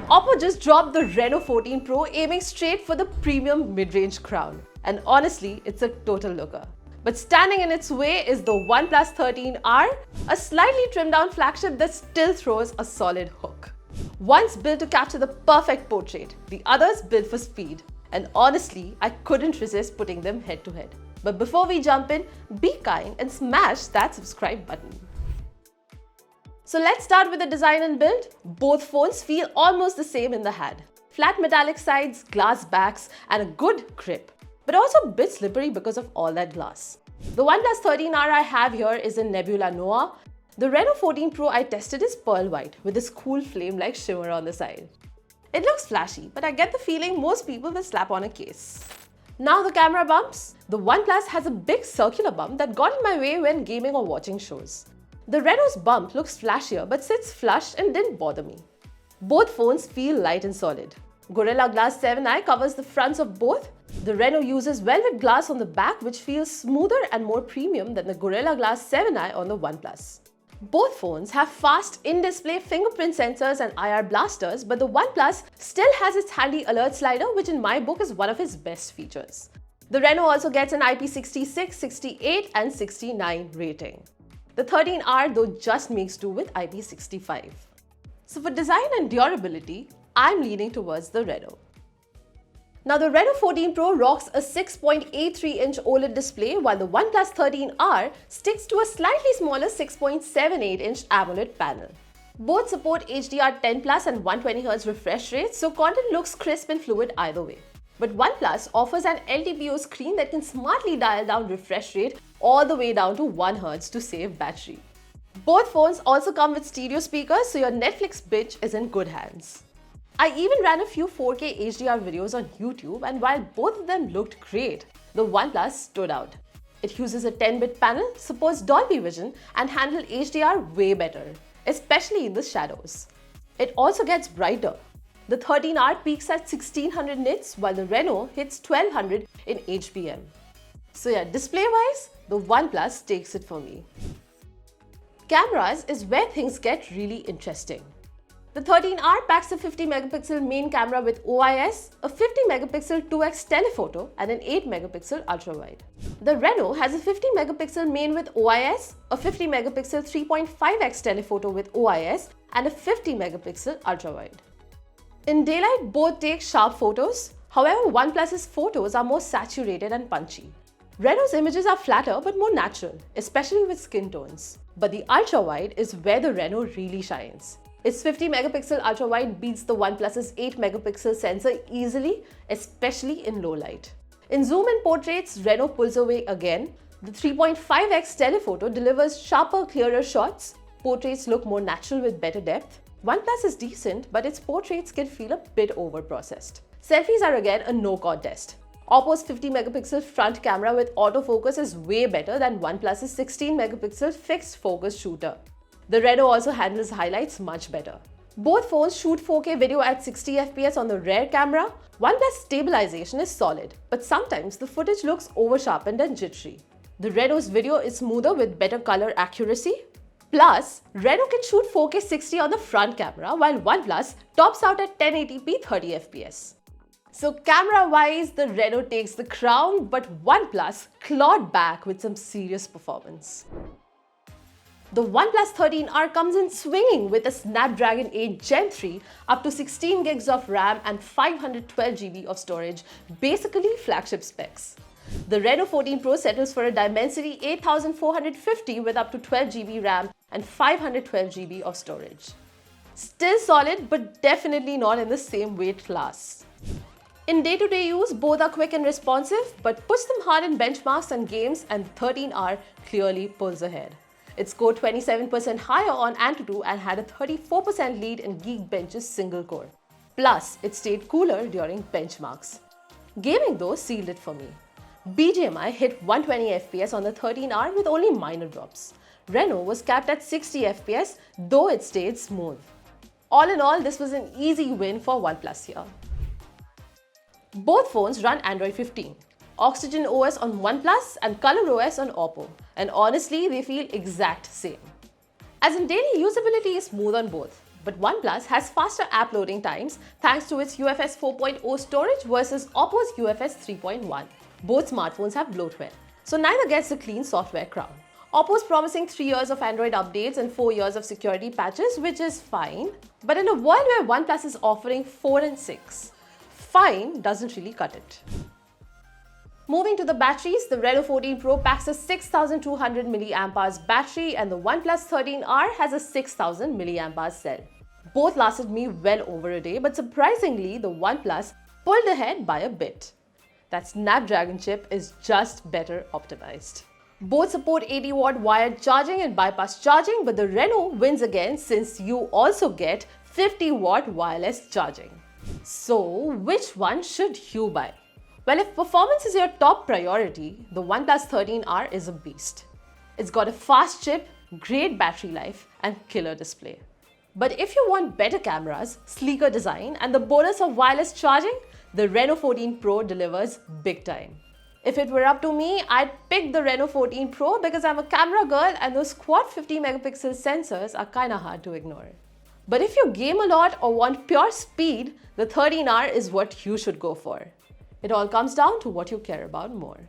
OPPO just dropped the Reno 14 Pro, aiming straight for the premium mid-range crown. And honestly, it's a total looker. But standing in its way is the OnePlus 13R, a slightly trimmed down flagship that still throws a solid hook. One's built to capture the perfect portrait, the other's built for speed. And honestly, I couldn't resist putting them head to head. But before we jump in, be kind and smash that subscribe button. So let's start with the design and build. Both phones feel almost the same in the hand. Flat metallic sides, glass backs, and a good grip. But also a bit slippery because of all that glass. The OnePlus 13R I have here is in Nebula Noir. The Reno 14 Pro I tested is pearl white with this cool flame-like shimmer on the side. It looks flashy, but I get the feeling most people will slap on a case. Now the camera bumps. The OnePlus has a big circular bump that got in my way when gaming or watching shows. The Reno's bump looks flashier but sits flush and didn't bother me. Both phones feel light and solid. Gorilla Glass 7i covers the fronts of both. The Reno uses velvet glass on the back which feels smoother and more premium than the Gorilla Glass 7i on the OnePlus. Both phones have fast in-display fingerprint sensors and IR blasters, but the OnePlus still has its handy alert slider, which in my book is one of its best features. The Reno also gets an IP66, 68 and 69 rating. The 13R though just makes do with IP65. So for design and durability, I'm leaning towards the Reno. Now the Reno 14 Pro rocks a 6.83-inch OLED display while the OnePlus 13R sticks to a slightly smaller 6.78-inch AMOLED panel. Both support HDR10+ and 120Hz refresh rates, so content looks crisp and fluid either way. But OnePlus offers an LTPO screen that can smartly dial down refresh rate all the way down to 1 Hz to save battery. Both phones also come with stereo speakers, so your Netflix binge is in good hands. I even ran a few 4K HDR videos on YouTube, and while both of them looked great, the OnePlus stood out. It uses a 10-bit panel, supports Dolby Vision, and handles HDR way better, especially in the shadows. It also gets brighter. The 13R peaks at 1600 nits, while the Reno hits 1200 in HPM. So yeah, display-wise, the OnePlus takes it for me. Cameras is where things get really interesting. The 13R packs a 50-megapixel main camera with OIS, a 50-megapixel 2x telephoto, and an 8-megapixel ultrawide. The Reno has a 50-megapixel main with OIS, a 50-megapixel 3.5x telephoto with OIS, and a 50-megapixel ultrawide. In daylight, both take sharp photos. However, OnePlus's photos are more saturated and punchy. Reno's images are flatter but more natural, especially with skin tones. But the ultrawide is where the Reno really shines. Its 50-megapixel ultrawide beats the OnePlus's 8-megapixel sensor easily, especially in low light. In zoom-in portraits, Reno pulls away again. The 3.5x telephoto delivers sharper, clearer shots. Portraits look more natural with better depth. OnePlus is decent, but its portraits can feel a bit over-processed. Selfies are again a no contest. OPPO's 50-megapixel front camera with autofocus is way better than OnePlus's 16-megapixel fixed focus shooter. The Reno also handles highlights much better. Both phones shoot 4K video at 60 FPS on the rear camera. OnePlus stabilization is solid, but sometimes the footage looks over-sharpened and jittery. The Reno's video is smoother with better color accuracy. Plus, Reno can shoot 4K 60 on the front camera, while OnePlus tops out at 1080p 30 FPS. So camera-wise, the Reno takes the crown, but OnePlus clawed back with some serious performance. The OnePlus 13R comes in swinging with a Snapdragon 8 Gen 3, up to 16 gigs of RAM and 512 GB of storage, basically flagship specs. The Reno 14 Pro settles for a Dimensity 8450 with up to 12 GB RAM and 512 GB of storage. Still solid, but definitely not in the same weight class. In day-to-day use, both are quick and responsive, but push them hard in benchmarks and games, and the 13R clearly pulls ahead. It scored 27% higher on Antutu and had a 34% lead in Geekbench's single core. Plus, it stayed cooler during benchmarks. Gaming though sealed it for me. BGMI hit 120 FPS on the 13R with only minor drops. Reno was capped at 60 FPS, though it stayed smooth. All in all, this was an easy win for OnePlus here. Both phones run Android 15. Oxygen OS on OnePlus and Color OS on OPPO, and honestly they feel exact same. As in daily usability is smooth on both. But OnePlus has faster app loading times thanks to its UFS 4.0 storage versus OPPO's UFS 3.1. Both smartphones have bloatware, so neither gets the clean software crown. OPPO's promising 3 years of Android updates and 4 years of security patches, which is fine. But in a world where OnePlus is offering 4 and 6, fine doesn't really cut it. Moving to the batteries, the Reno 14 Pro packs a 6200 mAh battery and the OnePlus 13R has a 6000 mAh cell. Both lasted me well over a day, but surprisingly, the OnePlus pulled ahead by a bit. That Snapdragon chip is just better optimized. Both support 80-watt wired charging and bypass charging, but the Reno wins again since you also get 50-watt wireless charging. So, which one should you buy? Well, if performance is your top priority, the OnePlus 13R is a beast. It's got a fast chip, great battery life, and killer display. But if you want better cameras, sleeker design, and the bonus of wireless charging, the Reno 14 Pro delivers big time. If it were up to me, I'd pick the Reno 14 Pro because I'm a camera girl and those quad 50 megapixel sensors are kinda hard to ignore. But if you game a lot or want pure speed, the 13R is what you should go for. It all comes down to what you care about more.